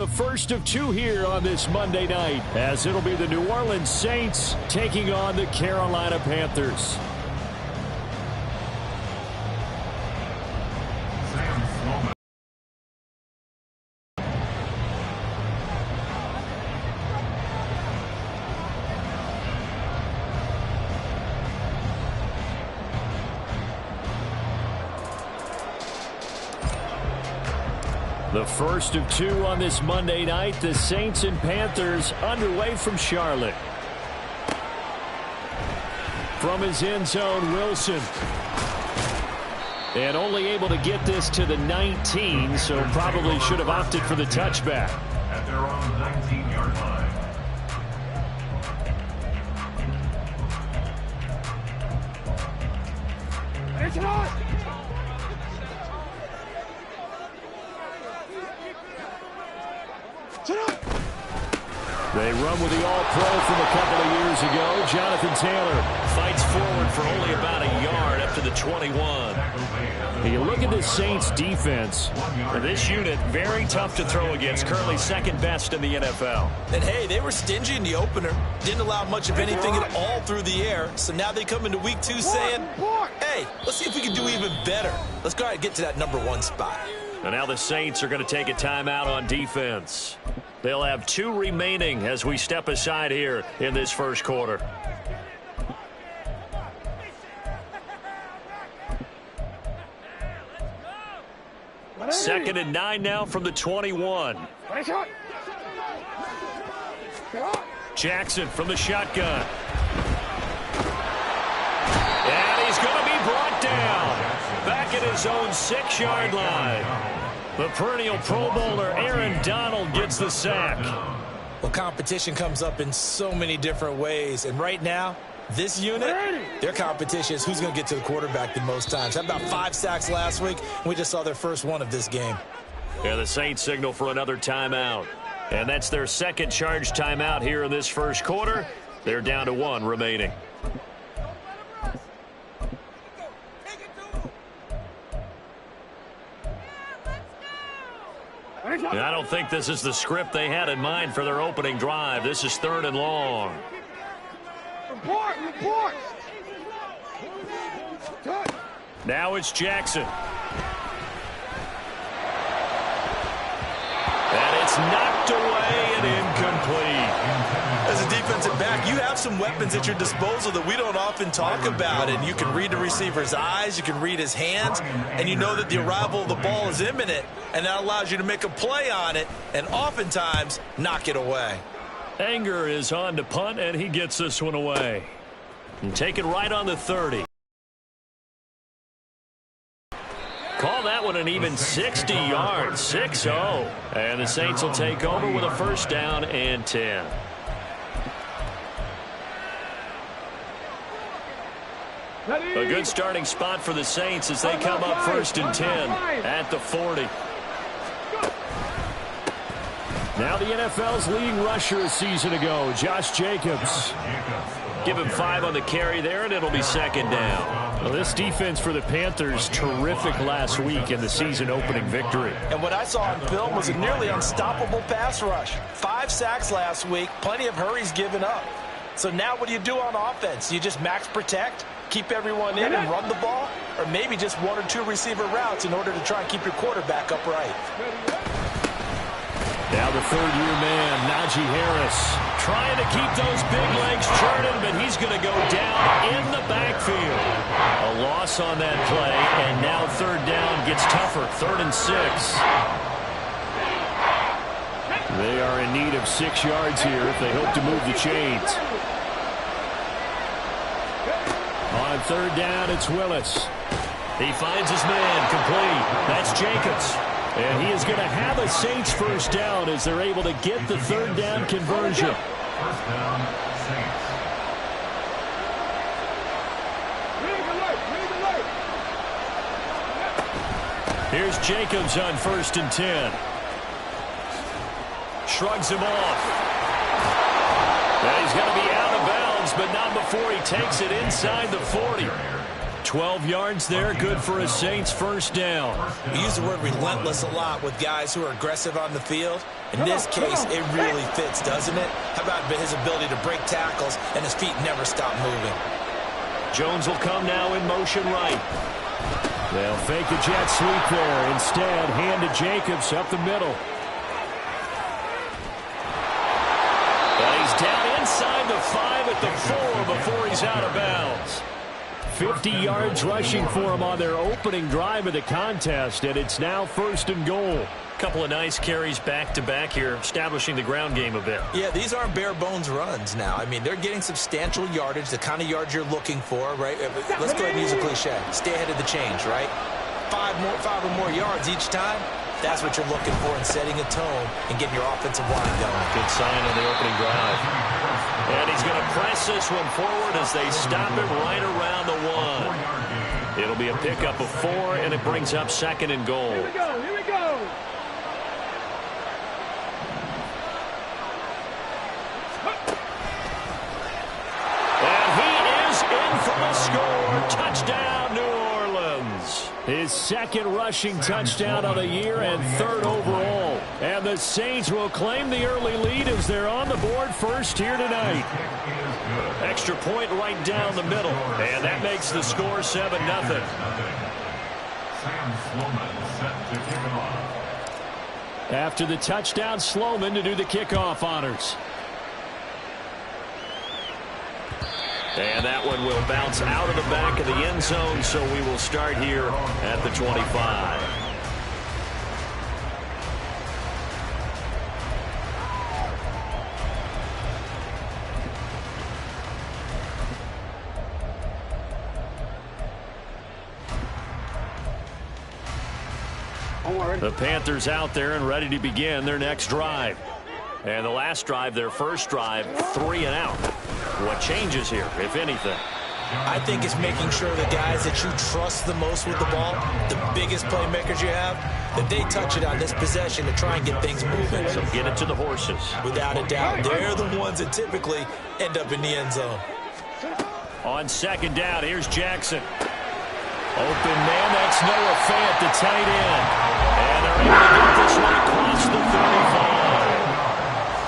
The first of two here on this Monday night, as it'll be the New Orleans Saints taking on the Carolina Panthers. The first of two on this Monday night, the Saints and Panthers underway from Charlotte. From his end zone, Wilson. And only able to get this to the 19, so probably should have opted for the touchback. At their own 19-yard line. It's on! They run with the All-Pro from a couple of years ago. Jonathan Taylor fights forward for only about a yard up to the 21. You look at the Saints defense. This unit, very tough to throw against. Currently second best in the NFL. And hey, they were stingy in the opener. Didn't allow much of anything at all through the air. So now they come into week 2 saying, hey, let's see if we can do even better. Let's go ahead and get to that #1 spot. And now the Saints are going to take a timeout on defense. They'll have 2 remaining as we step aside here in this first quarter. Second and 9 now from the 21. Jackson from the shotgun. And he's going to be brought down back at his own 6-yard line. The perennial Pro Bowler Aaron Donald gets the sack. Well, competition comes up in so many different ways. And right now, this unit, their competition is who's going to get to the quarterback the most times. Had about 5 sacks last week. We just saw their first one of this game. Yeah, the Saints signal for another timeout. And that's their second charge timeout here in this first quarter. They're down to 1 remaining. I don't think this is the script they had in mind for their opening drive. This is 3rd and long. Report! Now it's Jackson. And it's knocked away and incomplete. As a defensive back, you have some weapons at your disposal that we don't often talk about. And you can read the receiver's eyes, you can read his hands, and you know that the arrival of the ball is imminent. And that allows you to make a play on it and oftentimes knock it away. Anger is on to punt, and he gets this one away. And take it right on the 30. Call that one an even 60 yards, 6-0. And the Saints will take over with a first down and 10. A good starting spot for the Saints as they come up 1st and 10 at the 40. Now the NFL's leading rusher a season ago, Josh Jacobs. Give him 5 on the carry there, and it'll be 2nd down. Well, this defense for the Panthers, terrific last week in the season-opening victory. And what I saw on film was a nearly unstoppable pass rush. 5 sacks last week, plenty of hurries given up. So now what do you do on offense? You just max protect, keep everyone in and run the ball, or maybe just 1 or 2 receiver routes in order to try and keep your quarterback upright. Now the 3rd-year man, Najee Harris, trying to keep those big legs churning, but he's going to go down in the backfield. A loss on that play, and now 3rd down gets tougher, 3rd and 6. They are in need of 6 yards here if they hope to move the chains. On 3rd down, it's Willis. He finds his man, complete. That's Jacobs. And he is going to have a Saints first down as they're able to get the 3rd down conversion. First down, Saints. Here's Jacobs on 1st and 10. Shrugs him off. And he's going to be out of bounds, but not before he takes it inside the 40. 12 yards there, good for a Saints first down. We use the word relentless a lot with guys who are aggressive on the field. In this case, it really fits, doesn't it? How about his ability to break tackles and his feet never stop moving? Jones will come now in motion right. They'll fake the jet sweep there. Instead, hand to Jacobs up the middle. And he's down inside the 5 at the 4 before he's out of bounds. 50 yards rushing for him on their opening drive of the contest, and it's now 1st and goal. Couple of nice carries back-to-back here, establishing the ground game a bit. Yeah, these aren't bare-bones runs now. I mean, they're getting substantial yardage, the kind of yards you're looking for, right? Let's go ahead and use a cliche. Stay ahead of the change, right? 5 or more yards each time. That's what you're looking for in setting a tone and getting your offensive line going. Good sign on the opening drive. And he's going to press this one forward as they stop it right around the 1. It'll be a pickup of 4, and it brings up 2nd and goal. Here we go, here we go. Score, touchdown, New Orleans. His 2nd rushing touchdown of the year and 3rd overall. And the Saints will claim the early lead as they're on the board first here tonight. Extra point right down the middle, and that makes the score 7-0. After the touchdown, Sloman to do the kickoff honors. And that one will bounce out of the back of the end zone, so we will start here at the 25. The Panthers out there and ready to begin their next drive. And the last drive, their first drive, 3 and out. What changes here, if anything? I think it's making sure the guys that you trust the most with the ball, the biggest playmakers you have, that they touch it on this possession to try and get things moving. So get it to the horses. Without a doubt, they're the ones that typically end up in the end zone. On 2nd down, here's Jackson. Open man, that's Noah Fant, the tight end. And they're able to get this one across the 35.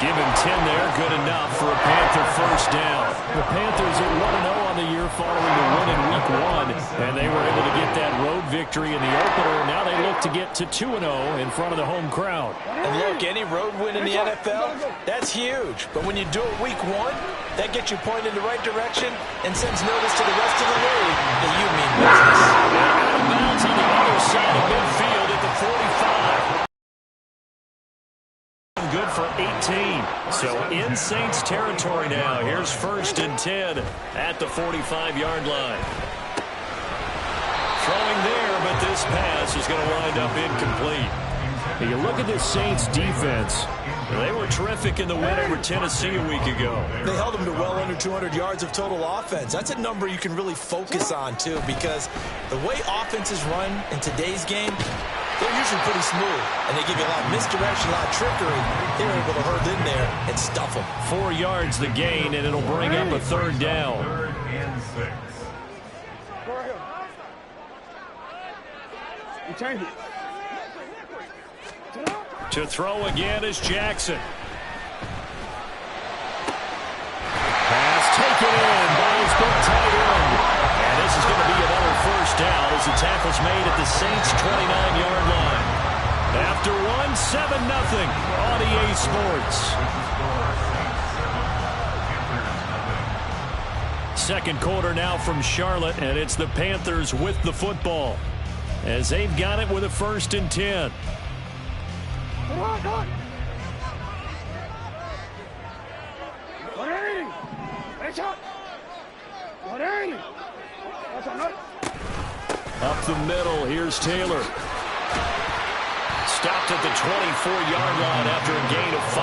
Give him 10 there, good enough for a Panther first down. The Panthers are 1-0 on the year following the win in Week 1, and they were able to get that road victory in the opener. Now they look to get to 2-0 in front of the home crowd. And look, any road win in the NFL, that's huge. But when you do it Week 1, that gets you pointed in the right direction and sends notice to the rest of the league that you mean business. Out of bounds on the other side of midfield at the 45. Good for 18. So in Saints territory now. Here's 1st and 10 at the 45-yard line. Throwing there, but this pass is going to wind up incomplete. And you look at this Saints defense. They were terrific in the win over Tennessee a week ago. They held them to well under 200 yards of total offense. That's a number you can really focus on, too, because the way offenses run in today's game, they're usually pretty smooth, and they give you a lot of misdirection, a lot of trickery. They're able to herd in there and stuff them. 4 yards the gain, and it'll bring up a 3rd down. 3rd and 6. You change it. To throw again is Jackson. Pass taken in by his big tight end. And this is going to be another first down as the tackle's made at the Saints' 29-yard line. After 7-0 on EA Sports. 2nd quarter now from Charlotte, and it's the Panthers with the football as they've got it with a 1st and 10. Up the middle, here's Taylor. Stopped at the 24-yard line after a gain of 5.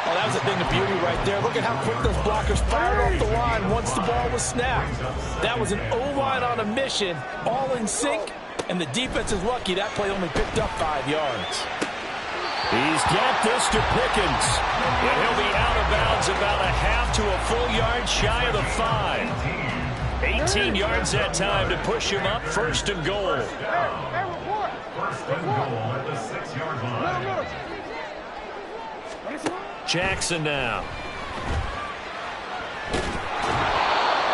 Oh, that was a thing of beauty right there. Look at how quick those blockers fired off the line once the ball was snapped. That was an O-line on a mission, all in sync, and the defense is lucky that play only picked up 5 yards. He's got this to Pickens, and he'll be out of bounds about a half to a full yard shy of the 5. 18 yards that time to push him up, 1st and goal. 1st and goal at the 6-yard line. Jackson now.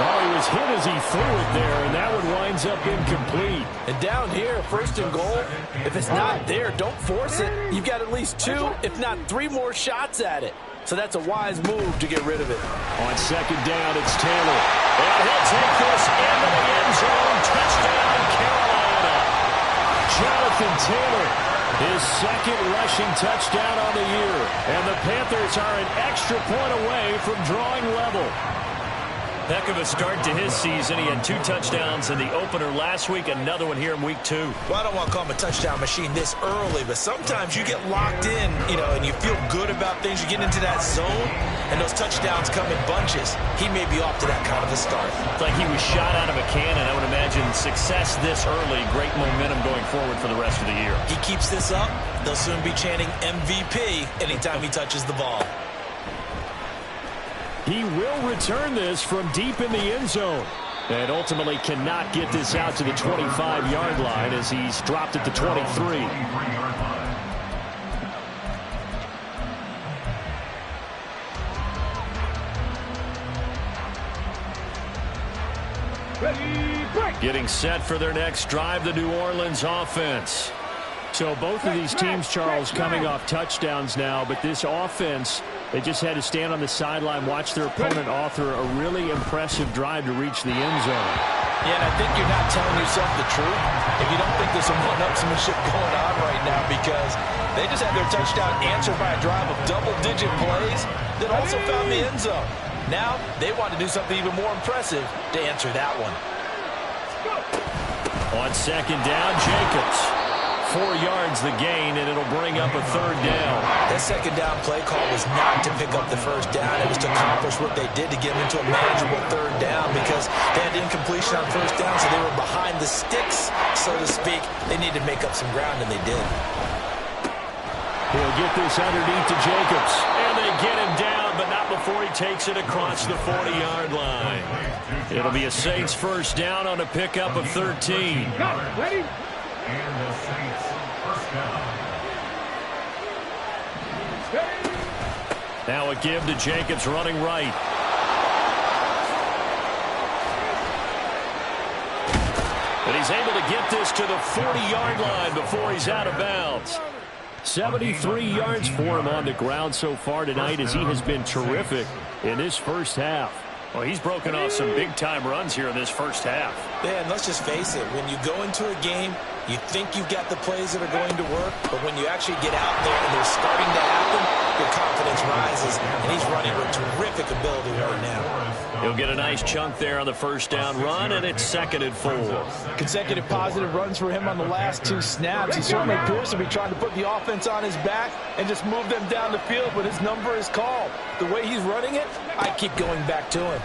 Oh, he was hit as he threw it there, and that one winds up incomplete. And down here, first and goal, if it's not there, don't force it. You've got at least 2, if not 3 more shots at it. So that's a wise move to get rid of it. On second down, it's Taylor. And he'll take this into the end zone. Touchdown, Carolina. Jonathan Taylor, his second rushing touchdown on the year. And the Panthers are an extra point away from drawing level. Heck of a start to his season. He had 2 touchdowns in the opener last week, another one here in week 2. Well, I don't want to call him a touchdown machine this early, but sometimes you get locked in, and you feel good about things. You get into that zone, and those touchdowns come in bunches. He may be off to that kind of a start. It's like he was shot out of a cannon. I would imagine success this early, great momentum going forward for the rest of the year. He keeps this up, they'll soon be chanting MVP anytime he touches the ball. He will return this from deep in the end zone. And ultimately cannot get this out to the 25-yard line as he's dropped at the 23. Getting set for their next drive, the New Orleans offense. So both of these teams, Charles, coming off touchdowns now, but this offense, they just had to stand on the sideline, watch their opponent author a really impressive drive to reach the end zone. Yeah, and I think you're not telling yourself the truth if you don't think there's some one-upsmanship going on right now, because they just had their touchdown answered by a drive of double-digit plays that also found the end zone. Now they want to do something even more impressive to answer that one. On second down, Jacobs. 4 yards the gain, and it'll bring up a third down. That second down play call was not to pick up the first down. It was to accomplish what they did to get them into a manageable third down, because they had incompletion on first down, so they were behind the sticks, so to speak. They needed to make up some ground, and they did. He'll get this underneath to Jacobs, and they get him down, but not before he takes it across the 40-yard line. It'll be a Saints first down on a pickup of 13. Ready? And the Saints first down. Now a give to Jacobs running right. And he's able to get this to the 40-yard line before he's out of bounds. 73 yards for him on the ground so far tonight, as he has been terrific in this first half. Well, he's broken off some big-time runs here in this first half. Yeah, and let's just face it. When you go into a game, you think you've got the plays that are going to work, but when you actually get out there and they're starting to happen, your confidence rises, and he's running with terrific ability right now. He'll get a nice chunk there on the first down run, and it's 2nd and 4. Consecutive positive runs for him on the last 2 snaps. He certainly appears to be trying to put the offense on his back and just move them down the field, but his number is called. The way he's running it, I keep going back to him.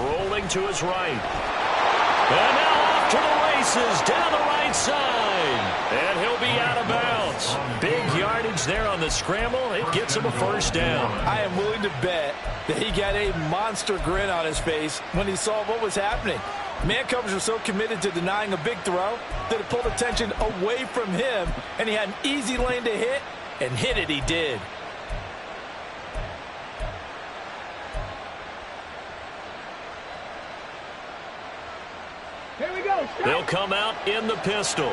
Rolling to his right. And now off to the races down the right side. And he'll be out of bounds. Big yardage there on the scramble. It gets him a first down. I am willing to bet that he got a monster grin on his face when he saw what was happening. Man coverage were so committed to denying a big throw that it pulled attention away from him, and he had an easy lane to hit, and hit it he did. Here we go. They'll come out in the pistol.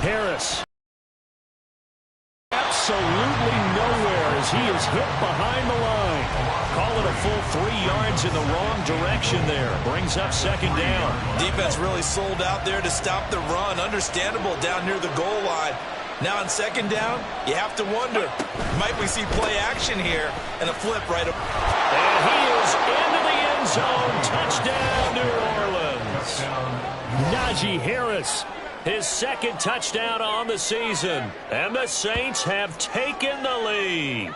Harris. Absolutely nowhere as he is hit behind the line. Call it a full 3 yards in the wrong direction there. Brings up 2nd down. Defense really sold out there to stop the run. Understandable down near the goal line. Now on 2nd down, you have to wonder, might we see play action here and a flip right up. And he is into the end zone. Touchdown, New Orleans. Najee Harris, his 2nd touchdown on the season. And the Saints have taken the lead.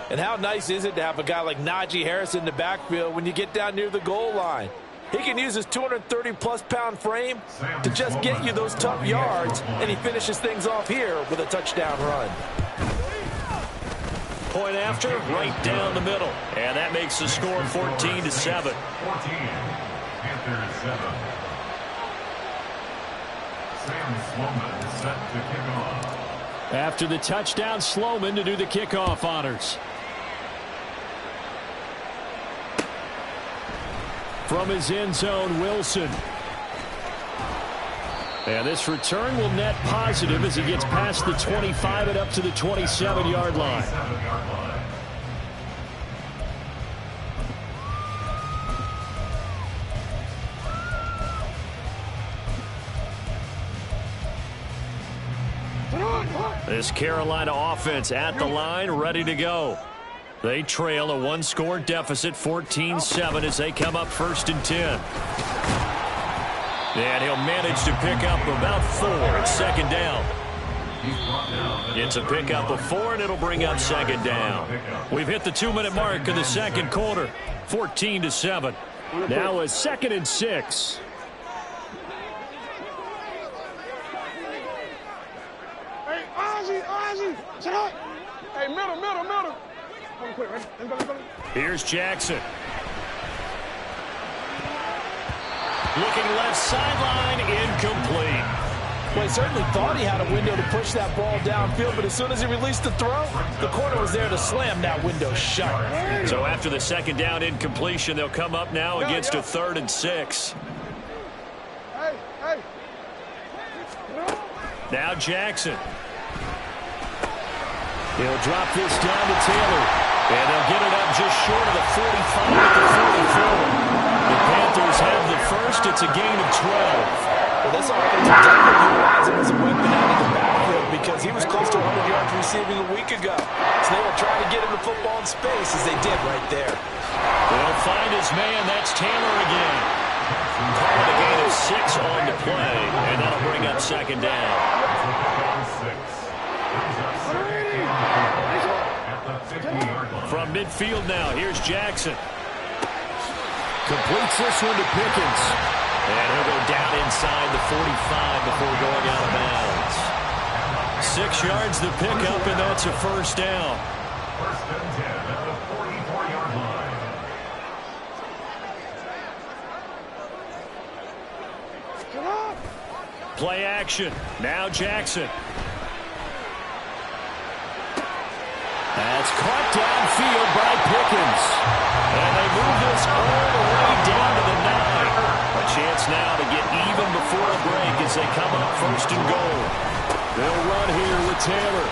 And how nice is it to have a guy like Najee Harris in the backfield when you get down near the goal line? He can use his 230-plus pound frame to just get you those tough yards, and he finishes things off here with a touchdown run. Point after, right down the middle. And that makes the score 14-7. 14. Panthers 7. Sloman set to kick off. After the touchdown, Sloman to do the kickoff honors. From his end zone, Wilson. And this return will net positive as he gets past the 25 and up to the 27-yard line. This Carolina offense at the line, ready to go. They trail a one-score deficit, 14-7, as they come up 1st and 10. And he'll manage to pick up about 4 at 2nd down. It's a pickup of 4, and it'll bring up 2nd down. We've hit the 2-minute mark of the 2nd quarter, 14-7. Now a 2nd and 6. Hey, Ozzy, shut up. Hey, middle. Here's Jackson. Looking left sideline, incomplete. Well, he certainly thought he had a window to push that ball downfield, but as soon as he released the throw, the corner was there to slam that window shut. So after the 2nd down incompletion, they'll come up now against a 3rd and 6. Hey. Now Jackson. He'll drop this down to Taylor. And they'll get it up just short of the 45 at the 44. The Panthers have the first. It's a gain of 12. Well, this offense will definitely utilize him as a weapon out of the backfield because he was close to 100 yards receiving a week ago. So they will try to get him the football in space as they did right there. They'll find his man. That's Taylor again. Calling a gain of 6 on the play, and that'll bring up 2nd down. From midfield now, here's Jackson. Completes this one to Pickens. And he'll go down inside the 45 before going out of bounds. 6 yards the pickup, and that's a 1st down. 1st and 10 at the 44-yard line. Play action. Now Jackson. That's caught downfield by Pickens. And they move this all the way down to the 9. A chance now to get even before the break as they come up 1st and goal. They'll run here with Taylor.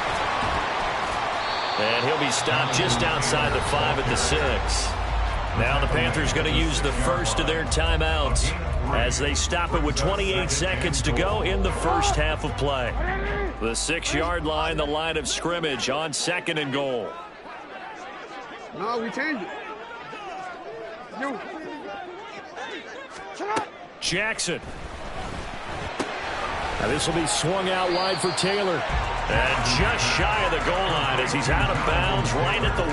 And he'll be stopped just outside the 5 at the 6. Now the Panthers going to use the first of their timeouts as they stop it with 28 seconds to go in the first half of play. The 6-yard line, the line of scrimmage on 2nd and goal. No, we changed it. Jackson. Now this will be swung out wide for Taylor. And just shy of the goal line as he's out of bounds right at the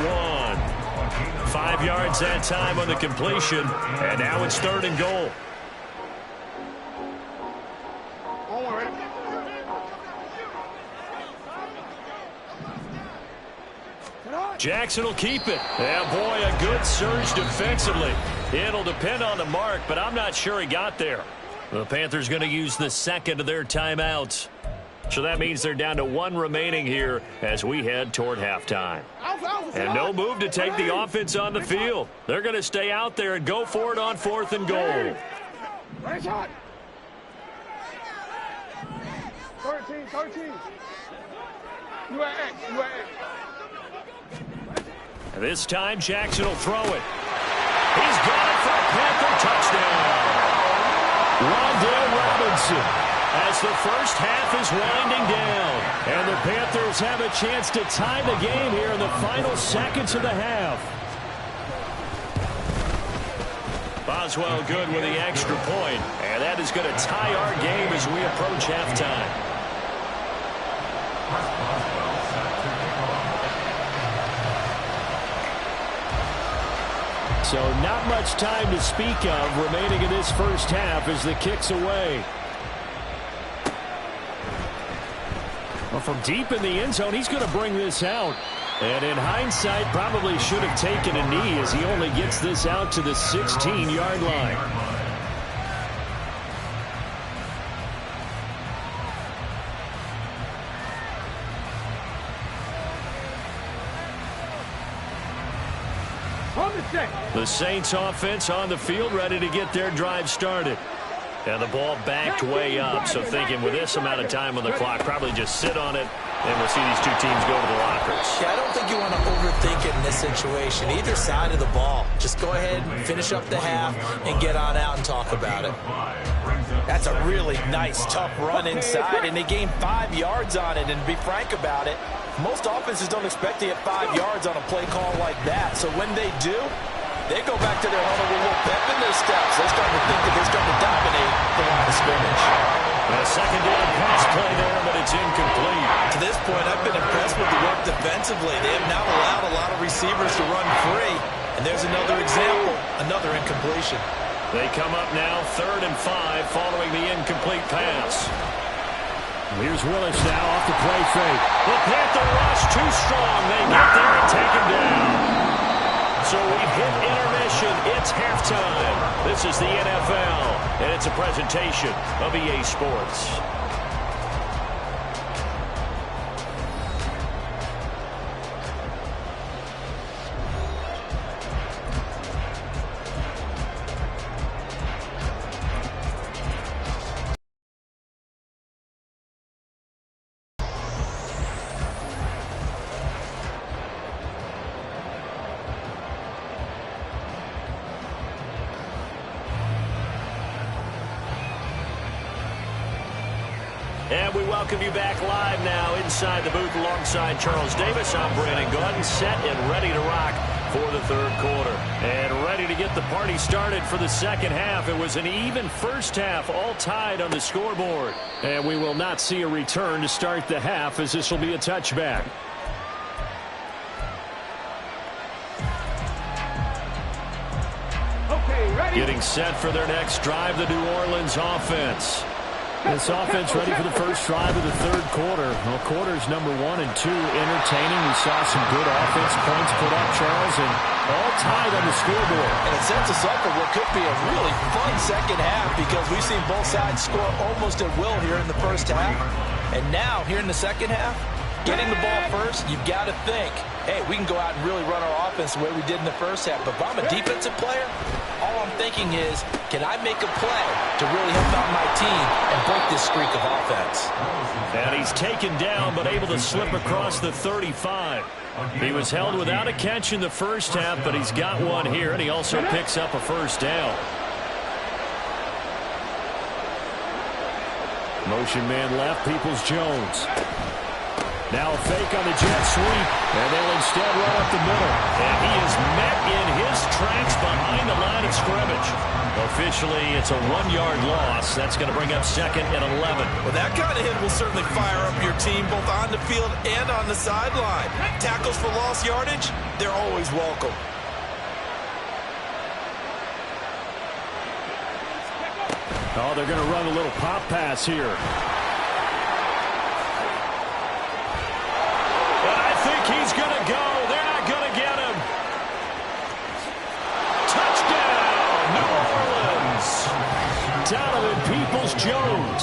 1. 5 yards that time on the completion. And now it's 3rd and goal. Jackson will keep it. And boy, a good surge defensively. It'll depend on the mark, but I'm not sure he got there. The Panthers going to use the 2nd of their timeouts. So that means they're down to 1 remaining here as we head toward halftime. And no move to take the offense on the field. They're going to stay out there and go for it on 4th and goal. 13. You at X. This time, Jackson will throw it. He's got it for a Panther touchdown. Rondale Robinson as the first half is winding down. And the Panthers have a chance to tie the game here in the final seconds of the half. Boswell good with the extra point. And that is going to tie our game as we approach halftime. So not much time to speak of remaining in this first half as the kick's away. Well, from deep in the end zone, he's going to bring this out. And in hindsight, probably should have taken a knee as he only gets this out to the 16-yard line. The Saints offense on the field, ready to get their drive started. And the ball backed way up, so thinking with this amount of time on the clock, probably just sit on it, and we'll see these two teams go to the lockers. Yeah, I don't think you want to overthink it in this situation. Either side of the ball. Just go ahead and finish up the half and get on out and talk about it. That's a really nice, tough run inside, and they gained 5 yards on it. And to be frank about it, most offenses don't expect to get 5 yards on a play call like that. So when they do, they go back to their huddle with a little pep in their steps. They're starting to think that they're starting to dominate the line of scrimmage. A second down pass play there, but it's incomplete. To this point, I've been impressed with the work defensively. They have not allowed a lot of receivers to run free. And there's another example, another incompletion. They come up now 3rd and 5 following the incomplete pass. Here's Willis now off the play fake. The Panther rush too strong. They get there and take him down. So we've hit intermission. It's halftime. This is the NFL, and it's a presentation of EA Sports. And we welcome you back live now inside the booth alongside Charles Davis. I'm Brandon Gordon, set and ready to rock for the 3rd quarter. And ready to get the party started for the second half. It was an even first half, all tied on the scoreboard. And we will not see a return to start the half, as this will be a touchback. Okay, ready? Getting set for their next drive, the New Orleans offense. This offense ready for the first drive of the 3rd quarter. Well, quarters number 1 and 2 entertaining. We saw some good offense points put up, Charles, and all tied on the scoreboard. And it sets us up for what could be a really fun second half, because we've seen both sides score almost at will here in the first half. And now, here in the second half, getting the ball first, you've got to think, hey, we can go out and really run our offense the way we did in the first half. But if I'm a defensive player, all I'm thinking is, can I make a play to really help out my team and break this streak of offense? And he's taken down, but able to slip across the 35. He was held without a catch in the first half, but he's got one here, and he also picks up a first down. Motion man left, Peoples-Jones. Now a fake on the jet sweep, and they'll instead run up the middle. And he is met in his tracks behind the line of scrimmage. Officially, it's a 1-yard loss. That's going to bring up 2nd and 11. Well, that kind of hit will certainly fire up your team both on the field and on the sideline. Tackles for lost yardage, they're always welcome. Oh, they're going to run a little pop pass here. He's going to go. They're not going to get him. Touchdown, New Orleans. Donovan Peoples-Jones.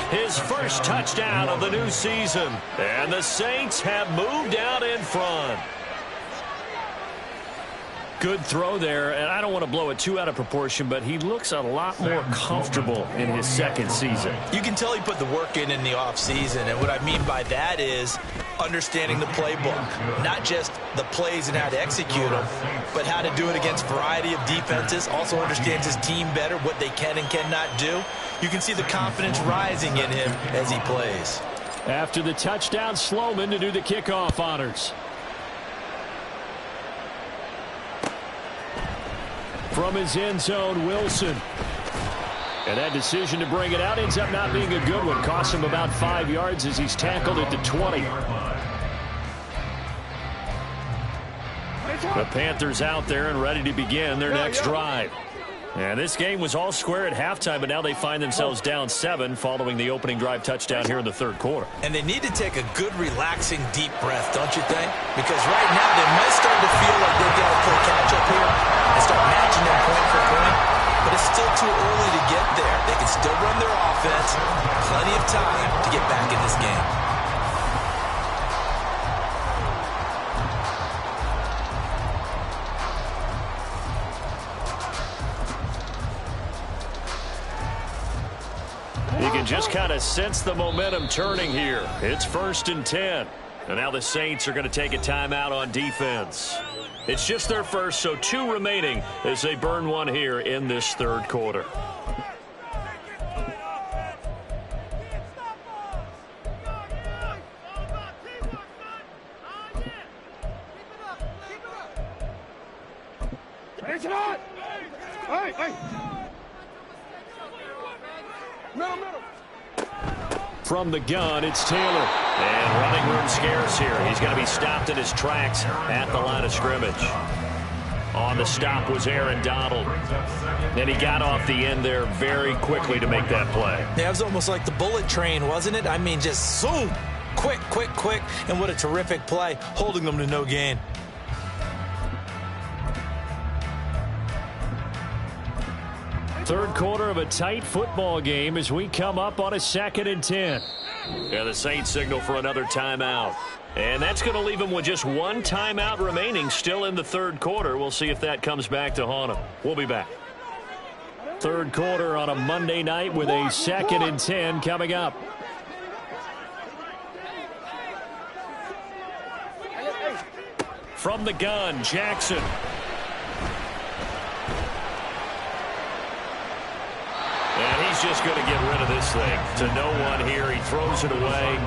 His first touchdown of the new season. And the Saints have moved out in front. Good throw there, and I don't want to blow it too out of proportion, but he looks a lot more comfortable in his second season. You can tell he put the work in the offseason, and what I mean by that is understanding the playbook. Not just the plays and how to execute them, but how to do it against a variety of defenses. Also understands his team better, what they can and cannot do. You can see the confidence rising in him as he plays. After the touchdown, Sloman to do the kickoff honors. From his end zone, Wilson. And that decision to bring it out ends up not being a good one. Costs him about 5 yards as he's tackled at the 20. The Panthers out there and ready to begin their next drive. And this game was all square at halftime, but now they find themselves down 7 following the opening drive touchdown here in the 3rd quarter. And they need to take a good, relaxing, deep breath, don't you think? Because right now they might start to feel like they've got to play catch-up here and start matching them point for point. But it's still too early to get there. They can still run their offense. Plenty of time to get back in this game. You can just kind of sense the momentum turning here. It's 1st and 10. And now the Saints are going to take a timeout on defense. It's just their first, so 2 remaining as they burn one here in this 3rd quarter. Hey. Middle. From the gun, it's Taylor. And running room scarce here. He's going to be stopped in his tracks at the line of scrimmage. On the stop was Aaron Donald. And he got off the end there very quickly to make that play. Yeah, it was almost like the bullet train, wasn't it? I mean, just zoom. Quick. And what a terrific play, holding them to no gain. Third quarter of a tight football game as we come up on a 2nd and 10. Yeah, the Saints signal for another timeout. And that's going to leave them with just 1 timeout remaining still in the 3rd quarter. We'll see if that comes back to haunt them. We'll be back. 3rd quarter on a Monday night with a 2nd and 10 coming up. From the gun, Jackson. And he's just going to get rid of this thing. To no one here. He throws it away,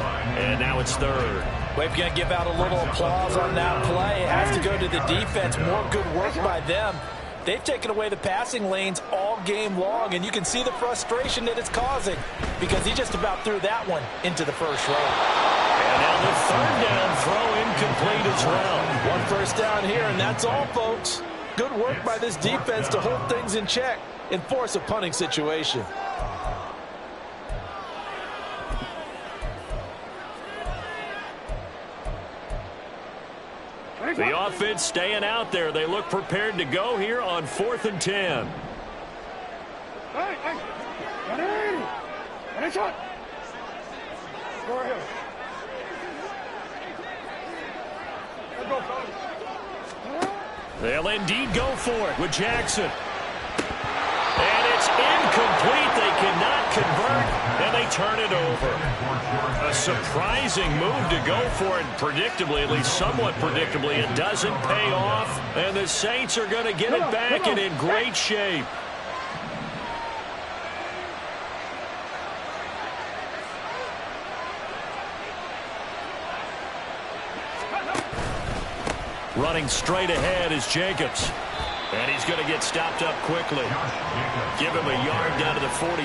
and now it's 3rd. We're going to give out a little applause on that play. It has to go to the defense. More good work by them. They've taken away the passing lanes all game long, and you can see the frustration that it's causing because he just about threw that one into the first row. And now the 3rd down throw incomplete as well. 1 first down here, and that's all, folks. Good work by this defense to hold things in check and force a punting situation. The offense staying out there. They look prepared to go here on 4th and 10. They'll indeed go for it with Jackson. And it's incomplete. They cannot convert, and they turn it over. A surprising move to go for it predictably, at least somewhat predictably. It doesn't pay off, and the Saints are going to get it back and in great shape. Running straight ahead is Jacobs. And he's going to get stopped up quickly. Give him a yard down to the 43.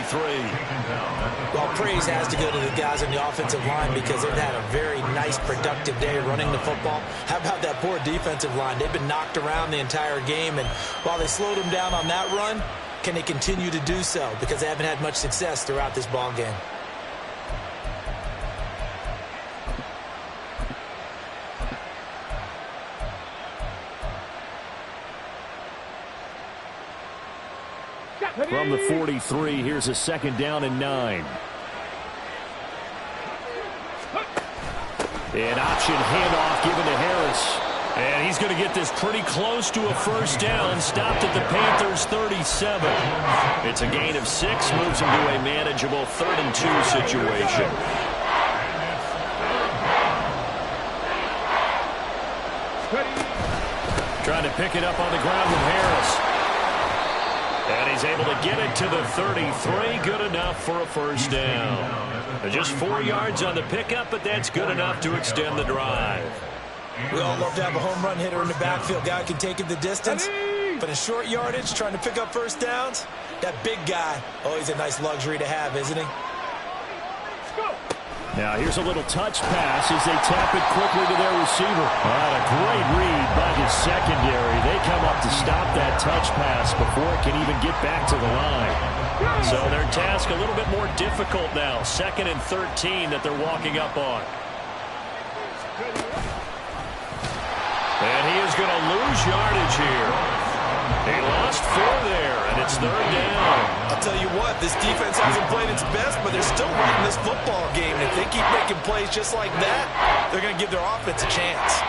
Well, praise has to go to the guys on the offensive line because they've had a very nice, productive day running the football. How about that poor defensive line? They've been knocked around the entire game, and while they slowed them down on that run, can they continue to do so? Because they haven't had much success throughout this ball game. From the 43, here's a 2nd down and 9. An option handoff given to Harris. And he's going to get this pretty close to a first down. Stopped at the Panthers' 37. It's a gain of 6. Moves him to a manageable 3rd and 2 situation. Trying to pick it up on the ground with Harris. And he's able to get it to the 33. Good enough for a first down. Just 4 yards on the pickup, but that's good enough to extend the drive. We all love to have a home run hitter in the backfield. Guy can take it the distance. But in short yardage, trying to pick up first downs, that big guy, oh, he's a nice luxury to have, isn't he? Now here's a little touch pass as they tap it quickly to their receiver. A great read by the secondary. They come up to stop that touch pass before it can even get back to the line. So their task a little bit more difficult now. 2nd and 13 that they're walking up on. And he is going to lose yardage here. He lost 4 there, and it's 3rd down. I'll tell you what, this defense hasn't played its best, but they're still winning this football game. If they keep making plays just like that, they're going to give their offense a chance.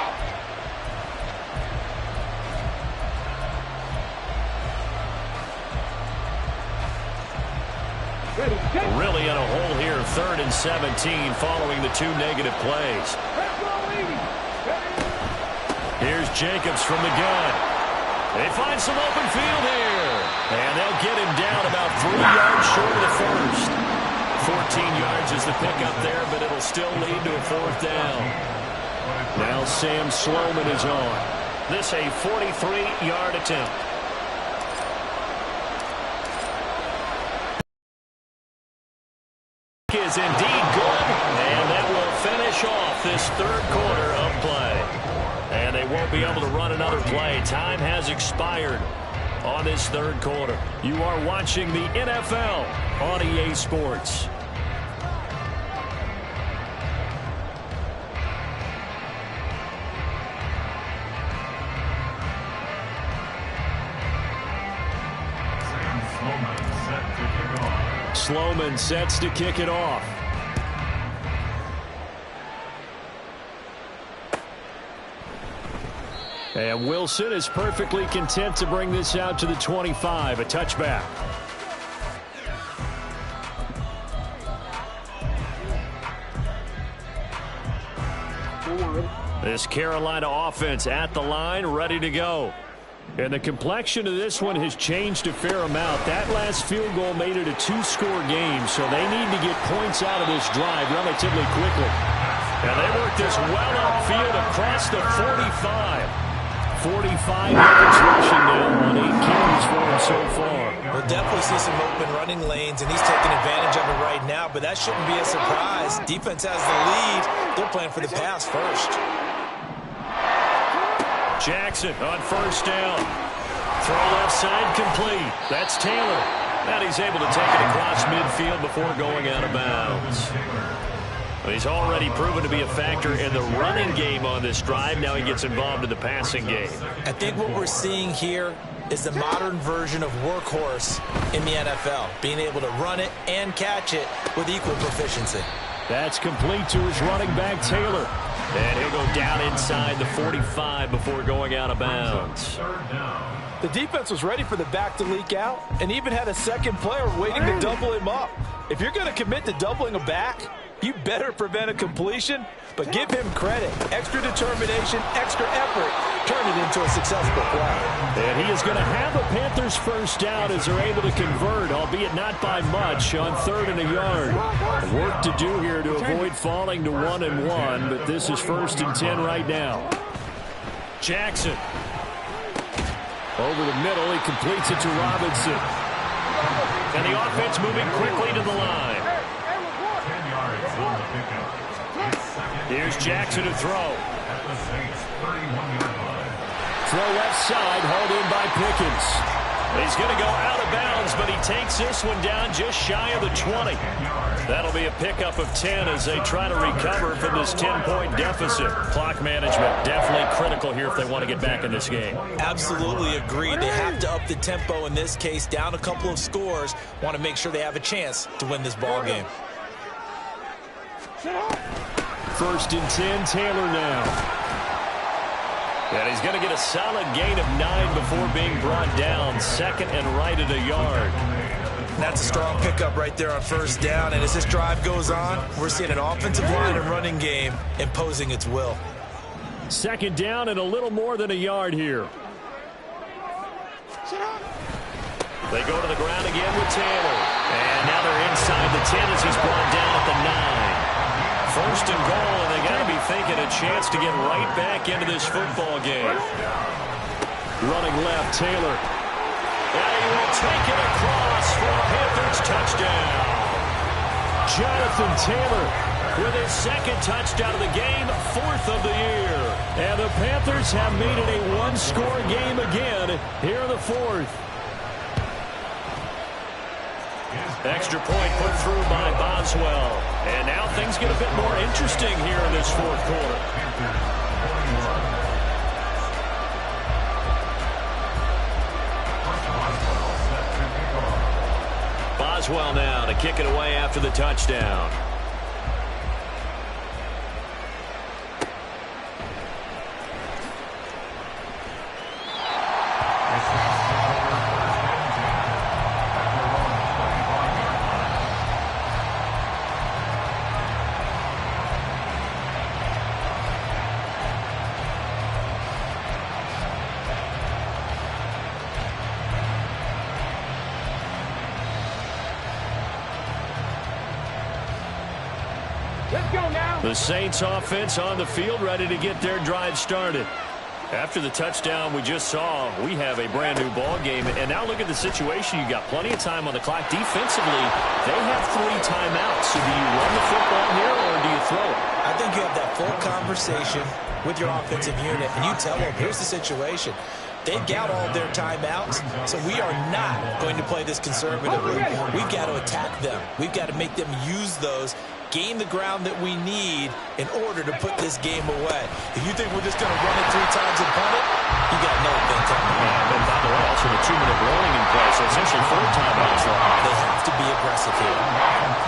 Really in a hole 3rd and 17 following the 2 negative plays. Here's Jacobs from the gun. They find some open field here. And they'll get him down about 3 yards short of the first. 14 yards is the pickup there, but it'll still lead to a 4th down. Now Sam Sloman is on. This a 43-yard attempt. Is indeed good, and that will finish off this 3rd quarter of play. And they won't be able to run another play. Time has expired on this 3rd quarter. You are watching the NFL on EA Sports. Sloman sets to kick it off. And Wilson is perfectly content to bring this out to the 25, a touchback. This Carolina offense at the line, ready to go. And the complexion of this one has changed a fair amount. That last field goal made it a 2-score game, so they need to get points out of this drive relatively quickly. And they work this well upfield across the 45. 45 yards rushing now on 8 carries for him so far. We'll definitely see some open running lanes, and he's taking advantage of it right now, but that shouldn't be a surprise. Defense has the lead. They're playing for the pass first. Jackson on 1st down. Throw left side complete. That's Taylor. And he's able to take it across midfield before going out of bounds. He's already proven to be a factor in the running game on this drive. Now he gets involved in the passing game. I think what we're seeing here is the modern version of workhorse in the NFL, being able to run it and catch it with equal proficiency. That's complete to his running back, Taylor. And he'll go down inside the 45 before going out of bounds. The defense was ready for the back to leak out and even had a second player waiting to double him up. If you're going to commit to doubling a back, you better prevent a completion, but give him credit. Extra determination, extra effort, turn it into a successful play. And he is going to have a Panthers 1st down as they're able to convert, albeit not by much, on 3rd and a yard. Work to do here to avoid falling to 1-1, but this is 1st and 10 right now. Jackson. Over the middle, he completes it to Robinson. And the offense moving quickly to the line. Here's Jackson to throw. Throw left side, hauled in by Pickens. He's going to go out of bounds, but he takes this one down just shy of the 20. That'll be a pickup of 10 as they try to recover from this 10-point deficit. Clock management definitely critical here if they want to get back in this game. Absolutely agreed. They have to up the tempo in this case, down a couple of scores. Want to make sure they have a chance to win this ball game. 1st and 10, Taylor now. And he's going to get a solid gain of 9 before being brought down. 2nd and right at a yard. That's a strong pickup right there on 1st down. And as this drive goes on, we're seeing an offensive line and running game imposing its will. 2nd down and a little more than a yard here. They go to the ground again with Taylor. And now they're inside the 10 as he's brought down at the 9. 1st and goal, and they got to be thinking a chance to get right back into this football game. Running left, Taylor. And he will take it across for a Panthers touchdown. Jonathan Taylor with his 2nd touchdown of the game, 4th of the year. And the Panthers have made it a 1-score game again here in the 4th. Extra point put through by Boswell. And now things get a bit more interesting here in this 4th quarter. Boswell now to kick it away after the touchdown. Let's go now. The Saints offense on the field, ready to get their drive started. After the touchdown we just saw, we have a brand new ball game. And now look at the situation. You got plenty of time on the clock. Defensively, they have 3 timeouts. So do you run the football here or do you throw it? I think you have that full conversation with your offensive unit, and you tell them, here's the situation. They've got all their timeouts, so we are not going to play this conservatively. We've got to attack them. We've got to make them use those, gain the ground that we need in order to put this game away. If you think we're just going to run it 3 times and punt it, you got another thing coming. And by the way, also a 2-minute warning in play, so essentially 4 timeouts left. They have to be aggressive here.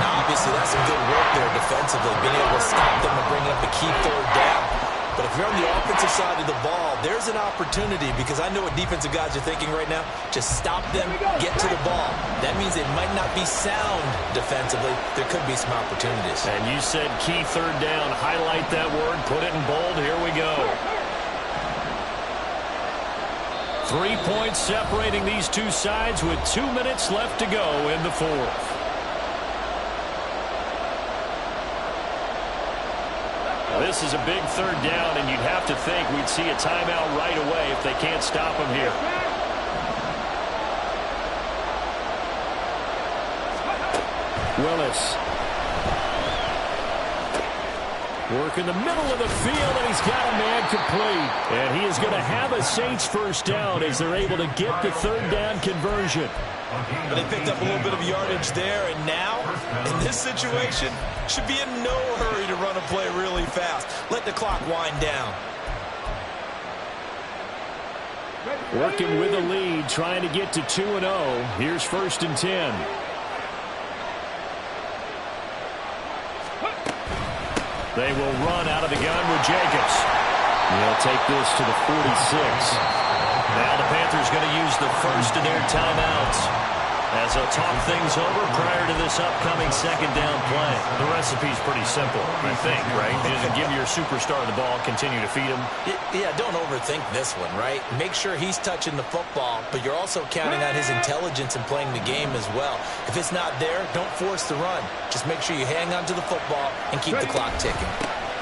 Now, obviously, that's some good work there defensively, being able to stop them and bring up a key 3rd down. But if you're on the offensive side of the ball, there's an opportunity, because I know what defensive guys are thinking right now. Just stop them, get to the ball. That means they might not be sound defensively. There could be some opportunities. And you said key 3rd down. Highlight that word. Put it in bold. Here we go. 3 points separating these two sides with 2 minutes left to go in the 4th. This is a big 3rd down, and you'd have to think we'd see a timeout right away if they can't stop him here. Willis. Work in the middle of the field, and he's got a man complete. And he is going to have a Saints 1st down as they're able to get the 3rd down conversion. But they picked up a little bit of yardage there, and now, in this situation, should be in no hurry to run a play really fast. Let the clock wind down. Working with the lead, trying to get to 2-0. Here's 1st and 10. They will run out of the gun with Jacobs. They'll take this to the 46. Now the Panthers going to use the 1st of their timeouts as they'll talk things over prior to this upcoming 2nd down play. The recipe's pretty simple, I think, right? Just give your superstar the ball, continue to feed him. Yeah, don't overthink this one, right? Make sure he's touching the football, but you're also counting on his intelligence in playing the game as well. If it's not there, don't force the run. Just make sure you hang on to the football and keep the clock ticking.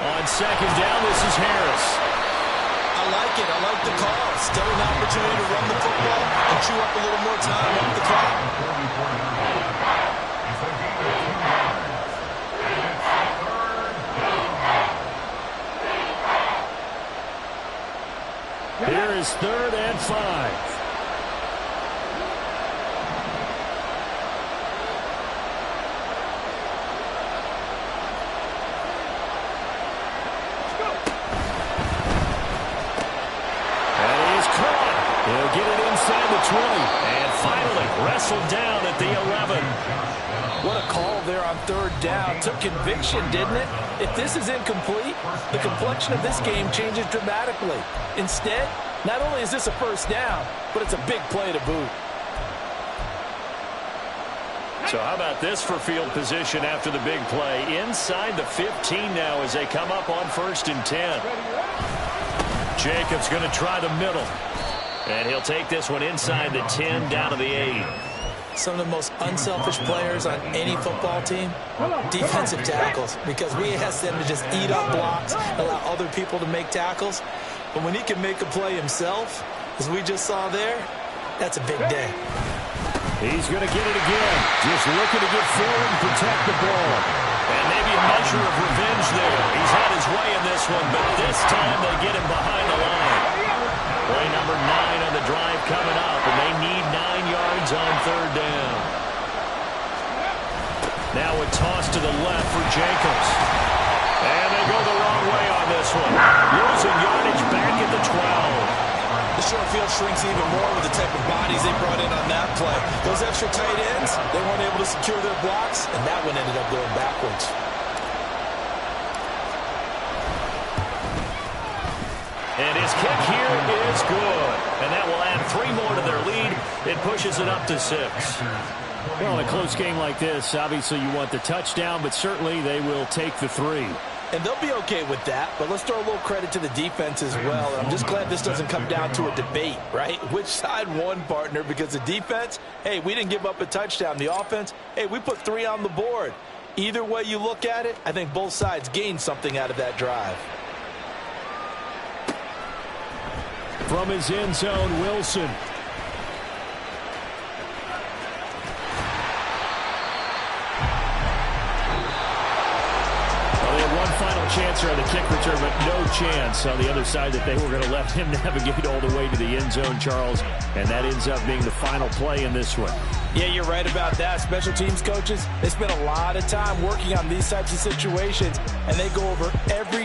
On 2nd down, this is Harris. I like it. I like the call. Still an opportunity to run the football and chew up a little more time off the clock. Here is 3rd and 5. He'll get it inside the 20. And finally wrestled down at the 11. What a call there on 3rd down. Took conviction, didn't it? If this is incomplete, the complexion of this game changes dramatically. Instead, not only is this a 1st down, but it's a big play to boot. So how about this for field position after the big play? Inside the 15 now as they come up on 1st and 10. Jacobs going to try the middle. And he'll take this one inside the 10 down to the 8. Some of the most unselfish players on any football team, defensive tackles, because we ask them to just eat up blocks, allow other people to make tackles. But when he can make a play himself, as we just saw there, that's a big day. He's going to get it again. Just looking to get forward and protect the ball. And maybe a measure of revenge there. He's had his way in this one, but this time they get him behind the line. Play number 9 on the drive coming up, and they need 9 yards on 3rd down. Now a toss to the left for Jacobs. And they go the wrong way on this one. Losing yardage back at the 12. The short field shrinks even more with the type of bodies they brought in on that play. Those extra tight ends, they weren't able to secure their blocks, and that one ended up going backwards. And his kick here is good. And that will add 3 more to their lead. It pushes it up to 6. Well, in a close game like this, obviously you want the touchdown, but certainly they will take the 3. And they'll be okay with that, but let's throw a little credit to the defense as well. And I'm just glad this doesn't come down to a debate, right? Which side won, partner? Because the defense, hey, we didn't give up a touchdown. The offense, hey, we put 3 on the board. Either way you look at it, I think both sides gained something out of that drive. From his end zone, Wilson. Final chance here on the kick return, but no chance on the other side that they were going to let him navigate all the way to the end zone, Charles. And that ends up being the final play in this one. Yeah, you're right about that. Special teams coaches, they spend a lot of time working on these types of situations, and they go over every